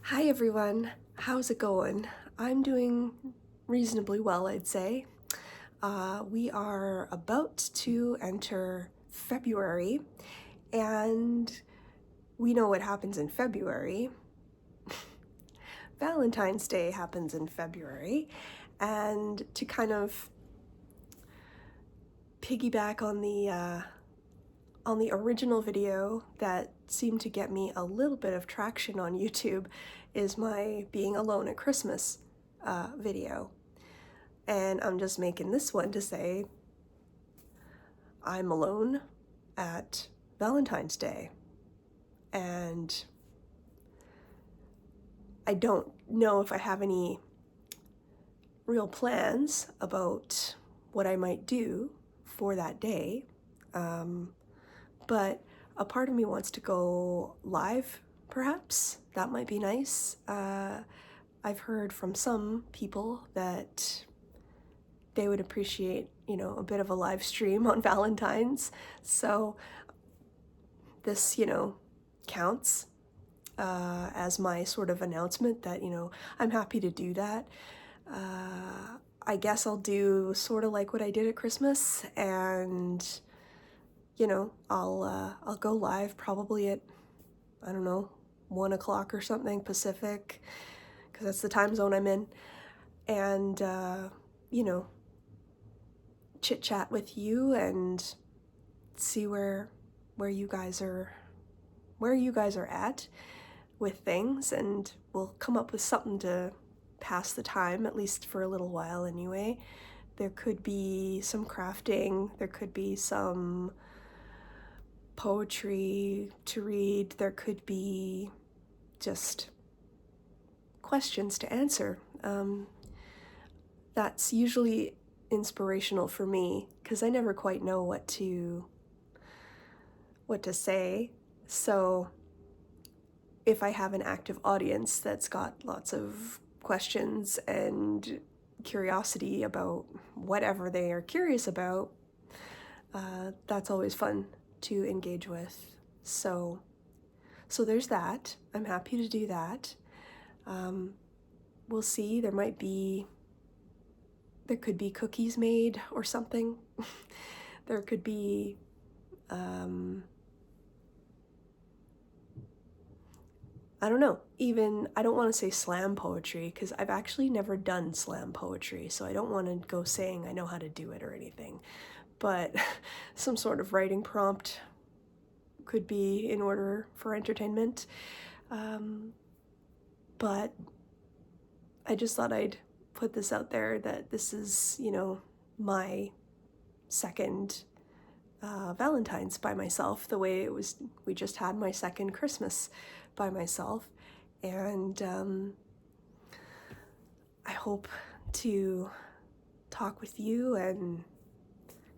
Hi everyone, how's it going? I'm doing reasonably well, I'd say. We are about to enter February, and we know what happens in February. Valentine's Day happens in February, and to kind of piggyback on the original video that seemed to get me a little bit of traction on YouTube is my being alone at Christmas video. And I'm just making this one to say I'm alone at Valentine's Day. And I don't know if I have any real plans about what I might do for that day. But a part of me wants to go live, perhaps. That might be nice. I've heard from some people that they would appreciate, a bit of a live stream on Valentine's. So this, counts as my sort of announcement that, I'm happy to do that. I guess I'll do sort of like what I did at Christmas, and I'll go live probably at, I don't know, 1 o'clock or something Pacific, because that's the time zone I'm in, and chit chat with you and see where you guys are at with things, and we'll come up with something to pass the time, at least for a little while anyway. There could be some crafting, there could be some poetry to read, there could be just questions to answer. That's usually inspirational for me because I never quite know what to say. So if I have an active audience that's got lots of questions and curiosity about whatever they are curious about, that's always fun to engage with. So there's that. I'm happy to do that. We'll see. There could be cookies made or something. There could be I don't know, even, I don't want to say slam poetry because I've actually never done slam poetry, so I don't want to go saying I know how to do it or anything. But some sort of writing prompt could be in order for entertainment. But I just thought I'd put this out there that this is, my second Valentine's by myself, the way it was, we just had my second Christmas by myself, and I hope to talk with you and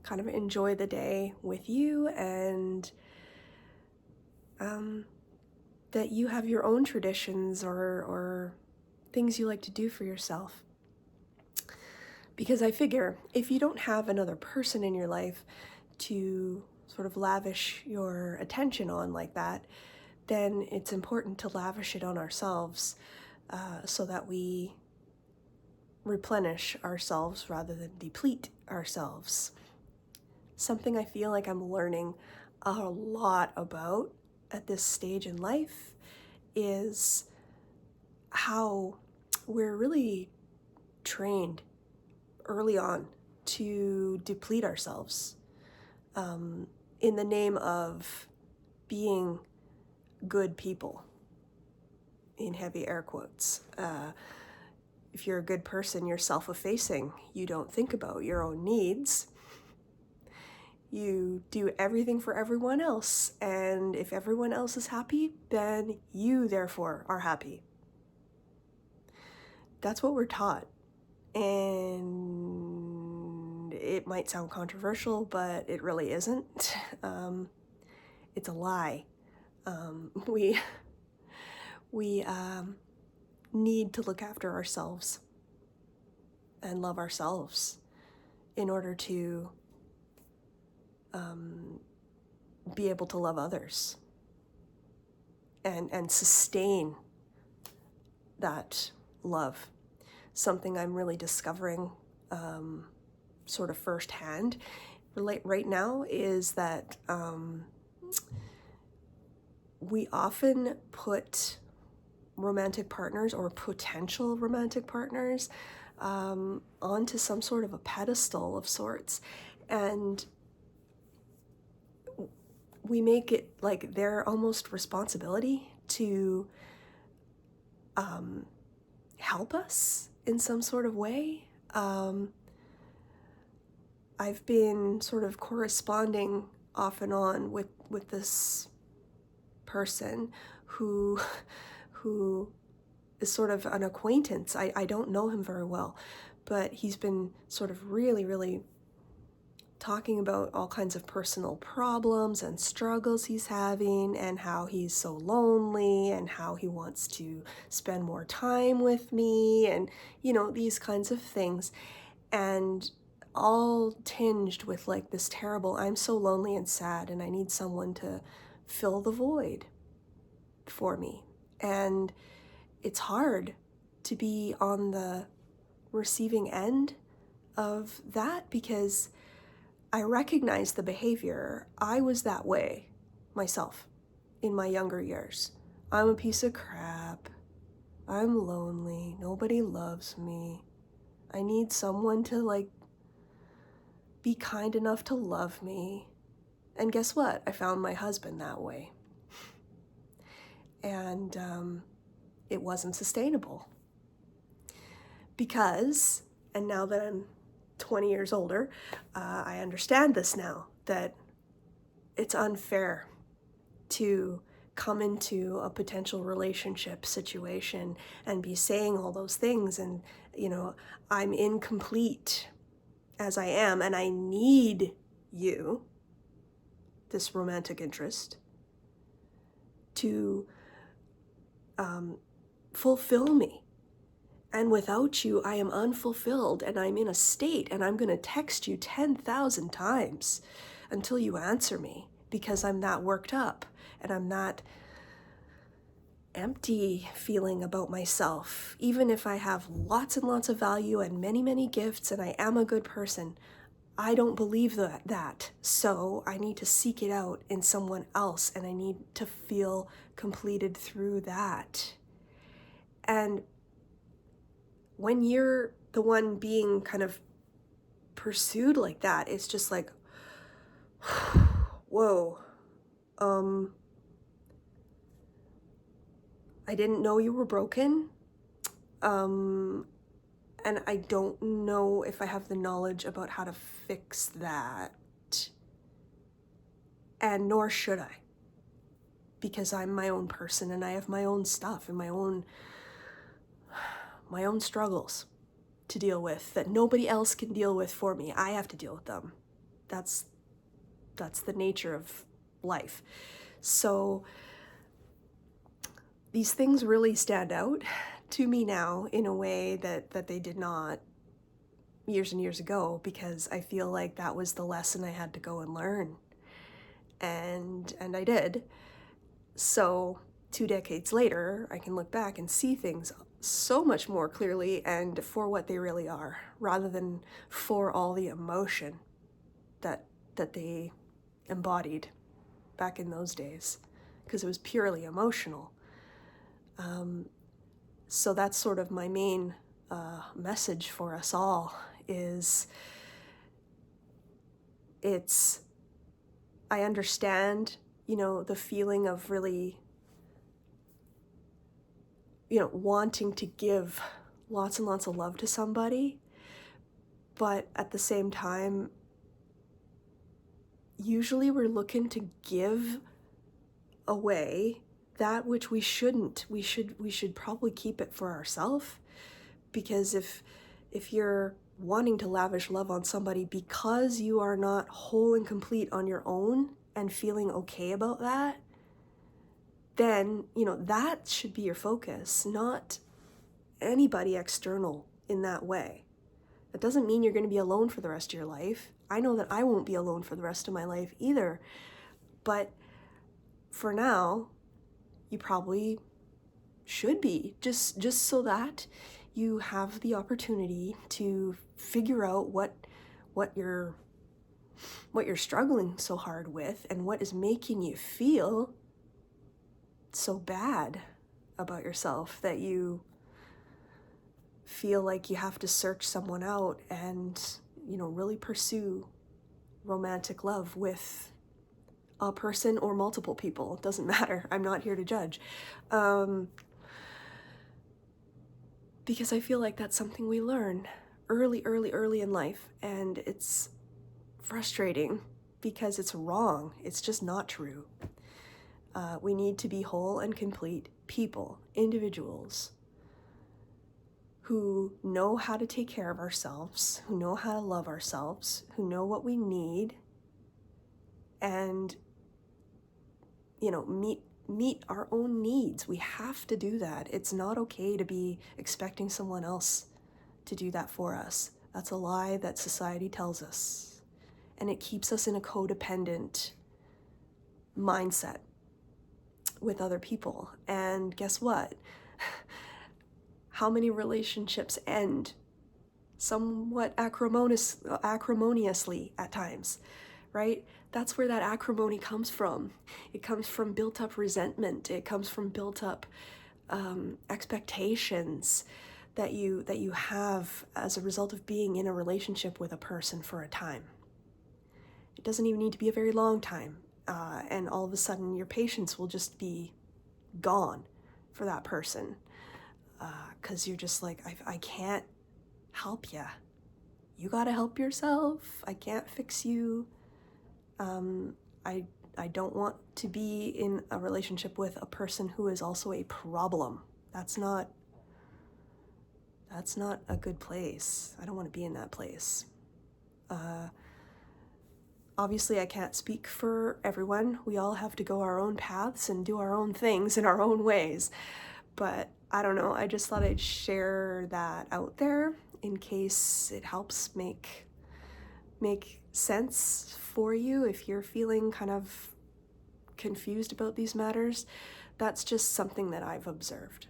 kind of enjoy the day with you, and that you have your own traditions or things you like to do for yourself. Because I figure if you don't have another person in your life to sort of lavish your attention on like that, then it's important to lavish it on ourselves so that we replenish ourselves rather than deplete ourselves. Something I feel like I'm learning a lot about at this stage in life is how we're really trained early on to deplete ourselves in the name of being good people, in heavy air quotes. If you're a good person, you're self-effacing. You don't think about your own needs. You do everything for everyone else, and if everyone else is happy, then you therefore are happy. That's what we're taught, and it might sound controversial, but it really isn't. It's a lie. We need to look after ourselves and love ourselves in order to be able to love others and sustain that love. Something I'm really discovering sort of firsthand right now is that we often put romantic partners or potential romantic partners onto some sort of a pedestal of sorts, and we make it like their almost responsibility to help us in some sort of way. I've been sort of corresponding off and on with this person who is sort of an acquaintance. I don't know him very well, but he's been sort of really talking about all kinds of personal problems and struggles he's having, and how he's so lonely, and how he wants to spend more time with me, and these kinds of things, and all tinged with like this terrible, I'm so lonely and sad and I need someone to fill the void for me. And it's hard to be on the receiving end of that, because I recognize the behavior. I was that way myself in my younger years. I'm a piece of crap. I'm lonely. Nobody loves me. I need someone to like be kind enough to love me. And guess what? I found my husband that way. And it wasn't sustainable. Because, and now that I'm 20 years older, I understand this now, that it's unfair to come into a potential relationship situation and be saying all those things, and I'm incomplete as I am, and I need you, this romantic interest, to fulfill me. And without you, I am unfulfilled, and I'm in a state, and I'm going to text you 10,000 times until you answer me, because I'm that worked up, and I'm that empty feeling about myself. Even if I have lots and lots of value and many gifts, and I am a good person, I don't believe that. So I need to seek it out in someone else, and I need to feel completed through that. And when you're the one being kind of pursued like that, it's just like, whoa, I didn't know you were broken, and I don't know if I have the knowledge about how to fix that, and nor should I, because I'm my own person, and I have my own stuff and my own struggles to deal with that nobody else can deal with for me. I have to deal with them. That's the nature of life. So these things really stand out to me now in a way that they did not years and years ago, because I feel like that was the lesson I had to go and learn. And I did. So 2 decades later, I can look back and see things so much more clearly and for what they really are, rather than for all the emotion that they embodied back in those days, because it was purely emotional. So that's sort of my main message for us all, is I understand, the feeling of really, wanting to give lots and lots of love to somebody, but at the same time, usually we're looking to give away that which we shouldn't. We should probably keep it for ourselves, because if you're wanting to lavish love on somebody because you are not whole and complete on your own and feeling okay about that, then, that should be your focus, not anybody external in that way. That doesn't mean you're going to be alone for the rest of your life. I know that I won't be alone for the rest of my life either. But for now, you probably should be, just so that you have the opportunity to figure out what you're struggling so hard with and what is making you feel so bad about yourself that you feel like you have to search someone out and, really pursue romantic love with a person or multiple people. It doesn't matter. I'm not here to judge. Because I feel like that's something we learn early in life, and it's frustrating because it's wrong. It's just not true. We need to be whole and complete people, individuals, who know how to take care of ourselves, who know how to love ourselves, who know what we need, and, meet our own needs. We have to do that. It's not okay to be expecting someone else to do that for us. That's a lie that society tells us. And it keeps us in a codependent mindset with other people. And guess what? How many relationships end somewhat acrimoniously at times, right? That's where that acrimony comes from. It comes from built up resentment. It comes from built up expectations that you have as a result of being in a relationship with a person for a time. It doesn't even need to be a very long time. And all of a sudden your patience will just be gone for that person. Because you're just like, I can't help ya. You gotta help yourself. I can't fix you. I don't want to be in a relationship with a person who is also a problem. That's not a good place. I don't want to be in that place. Obviously, I can't speak for everyone. We all have to go our own paths and do our own things in our own ways. But I don't know, I just thought I'd share that out there in case it helps make sense for you if you're feeling kind of confused about these matters. That's just something that I've observed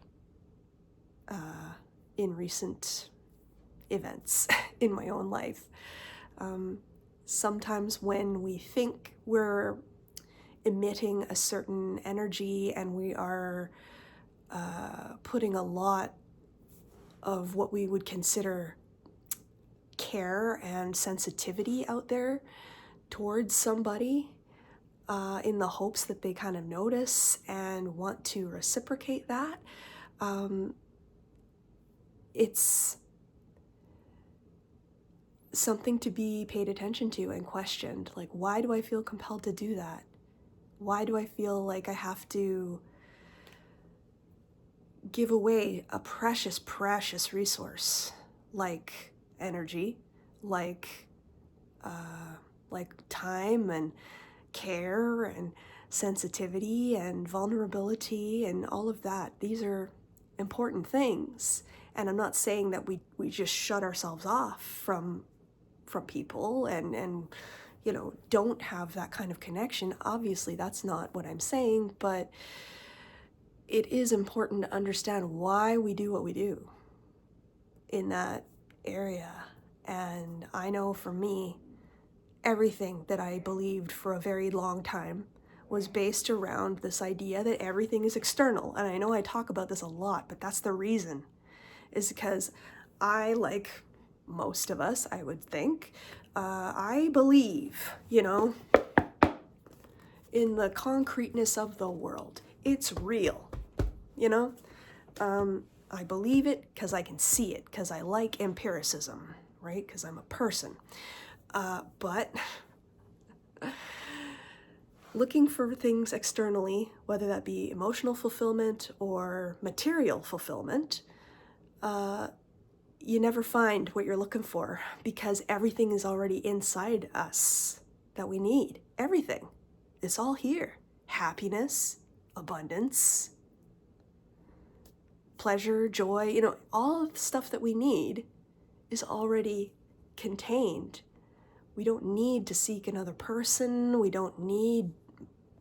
in recent events in my own life. Sometimes when we think we're emitting a certain energy and we are putting a lot of what we would consider care and sensitivity out there towards somebody in the hopes that they kind of notice and want to reciprocate that, it's something to be paid attention to and questioned. Like, why do I feel compelled to do that? Why do I feel like I have to give away a precious, precious resource like energy, like time and care and sensitivity and vulnerability and all of that? These are important things. And I'm not saying that we just shut ourselves off from people and don't have that kind of connection. Obviously, that's not what I'm saying, but it is important to understand why we do what we do in that area. And I know for me, everything that I believed for a very long time was based around this idea that everything is external. And I know I talk about this a lot, but that's the reason, is because I, like most of us, I would think, I believe, in the concreteness of the world. It's real, I believe it because I can see it, because I like empiricism, right? Because I'm a person. But looking for things externally, whether that be emotional fulfillment or material fulfillment, you never find what you're looking for, because everything is already inside us that we need. Everything. It's all here. Happiness, abundance, pleasure, joy, all of the stuff that we need is already contained. We don't need to seek another person. We don't need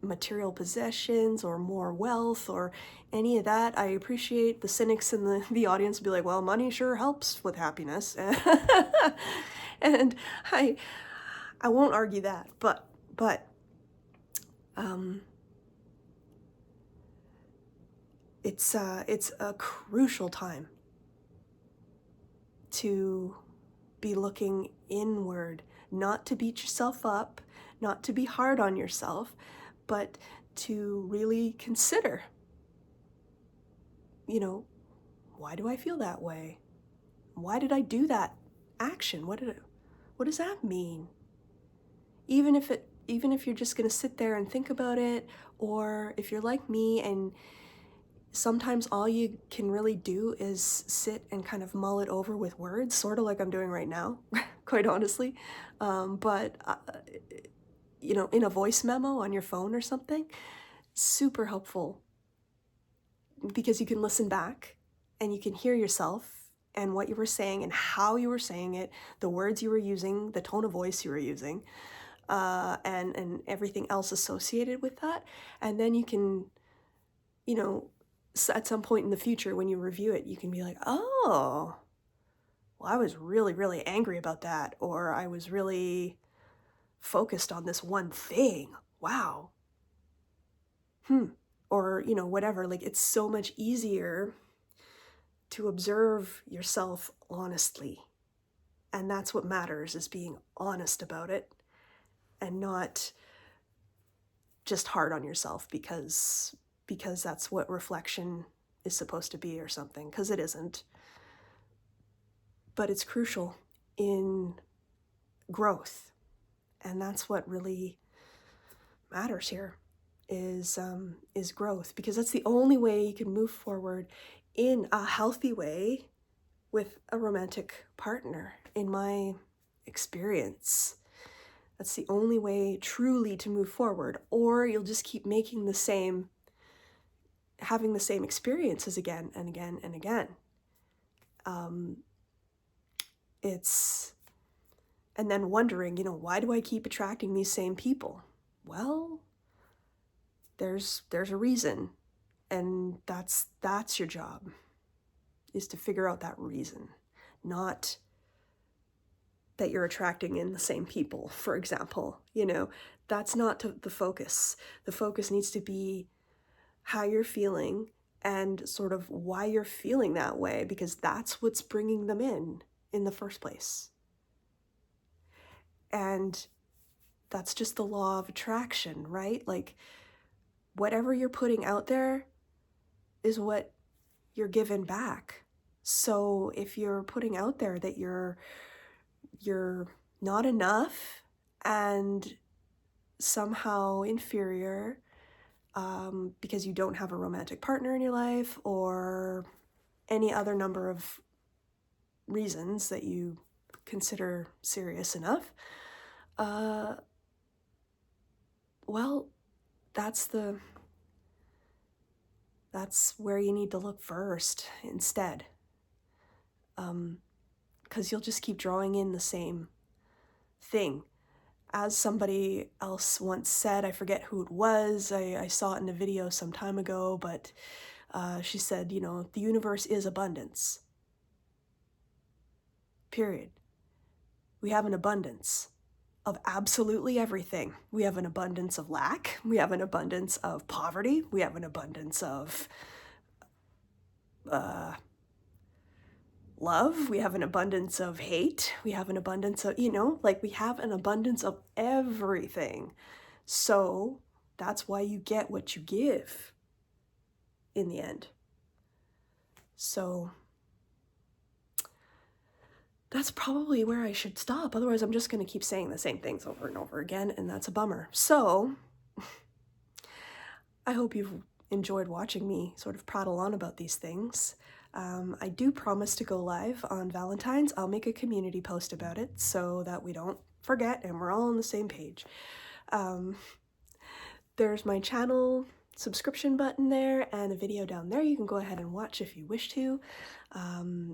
material possessions or more wealth or any of that. I appreciate the cynics in the audience be like, well, money sure helps with happiness. And I won't argue that, but it's a crucial time to be looking inward, not to beat yourself up, not to be hard on yourself, but to really consider, why do I feel that way? Why did I do that action? What does that mean? Even if you're just going to sit there and think about it, or if you're like me and sometimes all you can really do is sit and kind of mull it over with words, sort of like I'm doing right now, quite honestly. But in a voice memo on your phone or something, super helpful because you can listen back and you can hear yourself and what you were saying and how you were saying it, the words you were using, the tone of voice you were using, and everything else associated with that. And then you can, at some point in the future when you review it, you can be like, oh, well, I was really, really angry about that, or I was really focused on this one thing. Wow. Or, whatever. Like, it's so much easier to observe yourself honestly. And that's what matters, is being honest about it and not just hard on yourself because that's what reflection is supposed to be or something, because it isn't. But it's crucial in growth. And that's what really matters here is growth, because that's the only way you can move forward in a healthy way with a romantic partner, in my experience. That's the only way truly to move forward, or you'll just keep making having the same experiences again and again and again. And then wondering, why do I keep attracting these same people? Well, there's a reason, and that's your job, is to figure out that reason, not that you're attracting in the same people, for example. That's not the focus. The focus needs to be how you're feeling and sort of why you're feeling that way, because that's what's bringing them in the first place. And that's just the law of attraction, right? Like, whatever you're putting out there is what you're given back. So if you're putting out there that you're not enough and somehow inferior because you don't have a romantic partner in your life, or any other number of reasons that you consider serious enough, well, that's where you need to look first instead. Because you'll just keep drawing in the same thing. As somebody else once said, I forget who it was, I saw it in a video some time ago, but she said, the universe is abundance. Period. We have an abundance of absolutely everything. We have an abundance of lack. We have an abundance of poverty. We have an abundance of love. We have an abundance of hate. We have an abundance of, we have an abundance of everything. So that's why you get what you give in the end. So that's probably where I should stop. Otherwise, I'm just going to keep saying the same things over and over again, and that's a bummer. So I hope you've enjoyed watching me sort of prattle on about these things. I do promise to go live on Valentine's. I'll make a community post about it so that we don't forget and we're all on the same page. There's my channel subscription button there and a video down there you can go ahead and watch if you wish to.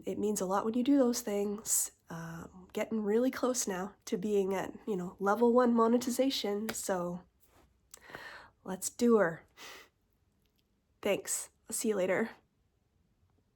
It means a lot when you do those things. Getting really close now to being at, level 1 monetization, so Let's do her. Thanks. I'll see you later.